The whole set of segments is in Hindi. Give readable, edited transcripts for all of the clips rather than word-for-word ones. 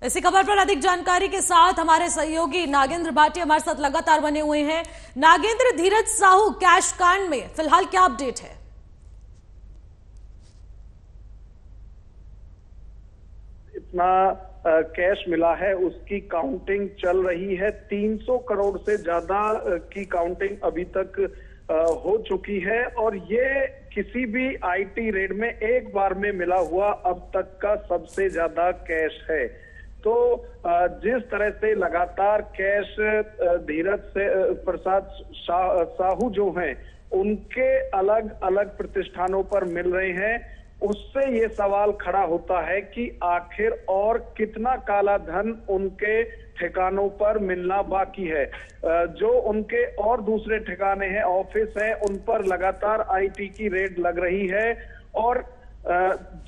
इसी खबर पर अधिक जानकारी के साथ हमारे सहयोगी नागेंद्र भाटिया हमारे साथ लगातार बने हुए हैं। नागेंद्र, धीरज साहू कैश कांड में फिलहाल क्या अपडेट है? इतना कैश मिला है उसकी काउंटिंग चल रही है। 300 करोड़ से ज्यादा की काउंटिंग अभी तक हो चुकी है और ये किसी भी आईटी रेड में एक बार में मिला हुआ अब तक का सबसे ज्यादा कैश है। तो जिस तरह से लगातार कैश धीरज से प्रसाद साहू जो हैं उनके अलग अलग प्रतिष्ठानों पर मिल रहे हैं, उससे ये सवाल खड़ा होता है कि आखिर और कितना काला धन उनके ठिकानों पर मिलना बाकी है। जो उनके और दूसरे ठिकाने हैं, ऑफिस हैं, उन पर लगातार आईटी की रेड लग रही है और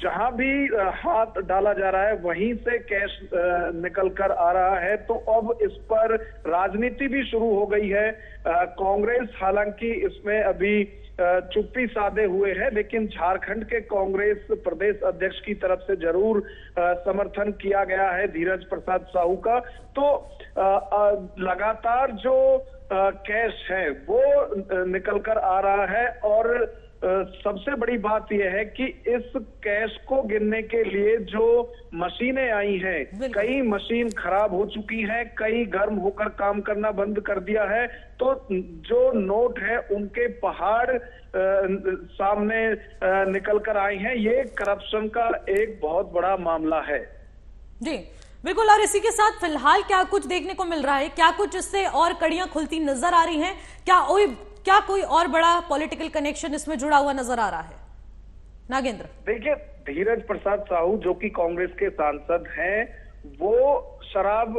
जहां भी हाथ डाला जा रहा है वहीं से कैश निकल कर आ रहा है। तो अब इस पर राजनीति भी शुरू हो गई है। कांग्रेस हालांकि इसमें अभी चुप्पी साधे हुए है, लेकिन झारखंड के कांग्रेस प्रदेश अध्यक्ष की तरफ से जरूर समर्थन किया गया है धीरज प्रसाद साहू का। तो लगातार जो कैश है वो निकल कर आ रहा है और सबसे बड़ी बात यह है कि इस कैश को गिनने के लिए जो मशीनें आई हैं, कई मशीन खराब हो चुकी हैं, कई गर्म होकर काम करना बंद कर दिया है। तो जो नोट है उनके पहाड़ सामने निकल कर आए हैं। ये करप्शन का एक बहुत बड़ा मामला है। जी बिल्कुल। और इसी के साथ फिलहाल क्या कुछ देखने को मिल रहा है? क्या कुछ इससे और कड़ियां खुलती नजर आ रही हैं? क्या कोई और बड़ा पॉलिटिकल कनेक्शन इसमें जुड़ा हुआ नजर आ रहा है? नागेंद्र, देखिए, धीरज प्रसाद साहू जो कि कांग्रेस के सांसद हैं, वो शराब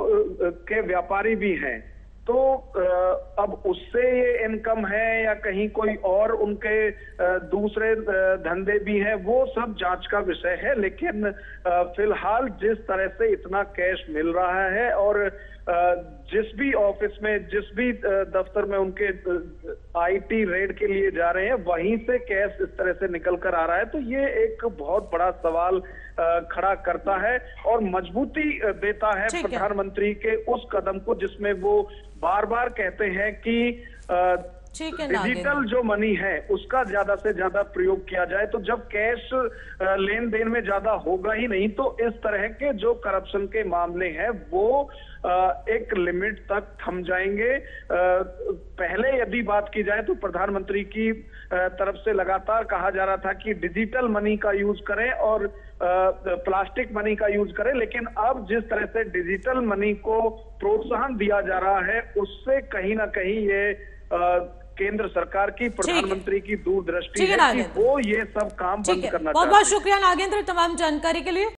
के व्यापारी भी हैं। तो अब उससे ये इनकम है या कहीं कोई और उनके दूसरे धंधे भी हैं, वो सब जांच का विषय है। लेकिन फिलहाल जिस तरह से इतना कैश मिल रहा है और जिस भी ऑफिस में, जिस भी दफ्तर में उनके आईटी रेड के लिए जा रहे हैं, वहीं से कैश इस तरह से निकल कर आ रहा है। तो ये एक बहुत बड़ा सवाल खड़ा करता है और मजबूती देता है प्रधानमंत्री के उस कदम को जिसमें वो बार बार कहते हैं कि डिजिटल जो मनी है उसका ज्यादा से ज्यादा प्रयोग किया जाए। तो जब कैश लेन देन में ज्यादा होगा ही नहीं, तो इस तरह के जो करप्शन के मामले हैं वो एक लिमिट तक थम जाएंगे। पहले यदि बात की जाए तो प्रधानमंत्री की तरफ से लगातार कहा जा रहा था कि डिजिटल मनी का यूज करें और प्लास्टिक मनी का यूज करें, लेकिन अब जिस तरह से डिजिटल मनी को प्रोत्साहन दिया जा रहा है उससे कहीं ना कहीं ये केंद्र सरकार की, प्रधानमंत्री की दूरदृष्टि है कि वो ये सब काम बंद करना चाहते हैं। बहुत बहुत शुक्रिया नागेंद्र तमाम जानकारी के लिए।